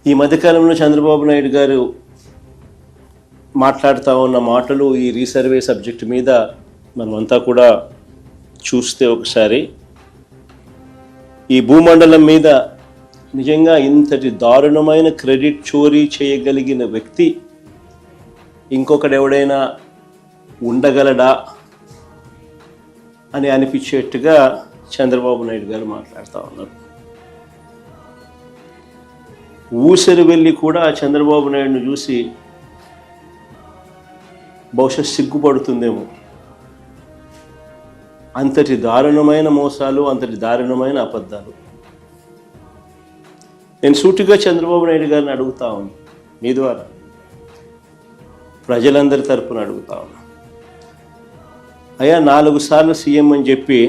ఈ మధ్యకాలంలో చంద్రబాబు నాయుడు గారు మాట్లాడుతూ ఉన్న మాటలు ఈ రీసర్వే సబ్జెక్ట్ మీద మనమంతా కూడా చూస్తే ఒకసారి ఈ భూమండలం మీద నిజంగా ఇంతటి దారుణమైన క్రెడిట్ చోరీ చేయగలిగిన వ్యక్తి ఇంకొకడెవడైనా ఉండగలడా అని అనిపించేట్టుగా చంద్రబాబు నాయుడు గారు మాట్లాడుతూ ఉన్నారు. ఊసరి వెళ్ళి కూడా చంద్రబాబు నాయుడును చూసి బహుశా సిగ్గుపడుతుందేమో. అంతటి దారుణమైన మోసాలు, అంతటి దారుణమైన అబద్ధాలు. నేను సూటిగా చంద్రబాబు నాయుడు గారిని అడుగుతా ఉన్నా, మీ ద్వారా ప్రజలందరి తరపున అడుగుతా ఉన్నా, అయ్యా 4 సార్లు సీఎం అని చెప్పి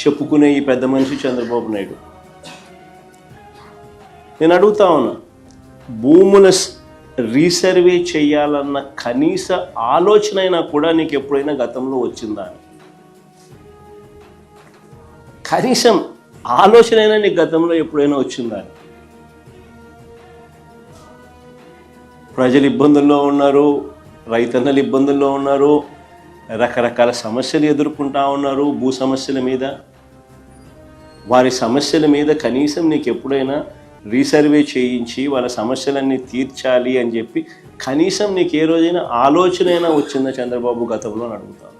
చెప్పుకునే ఈ పెద్ద మనిషి చంద్రబాబు నాయుడు, నేను అడుగుతా ఉన్నా, భూముల రీసర్వే చేయాలన్న కనీస ఆలోచన అయినా కూడా నీకు ఎప్పుడైనా గతంలో వచ్చిందా అని? కనీసం ఆలోచన అయినా నీకు గతంలో ఎప్పుడైనా వచ్చిందా అని? ప్రజలు ఇబ్బందుల్లో ఉన్నారు, రైతన్నలు ఇబ్బందుల్లో ఉన్నారు, రకరకాల సమస్యలు ఎదుర్కొంటా ఉన్నారు. భూ సమస్యల మీద, వారి సమస్యల మీద కనీసం నీకు ఎప్పుడైనా రీసర్వే చేయించి వాళ్ళ సమస్యలన్నీ తీర్చాలి అని చెప్పి కనీసం నీకు ఏ రోజైనా ఆలోచన అయినా వచ్చిందా చంద్రబాబు గతంలో అని అడుగుతాను.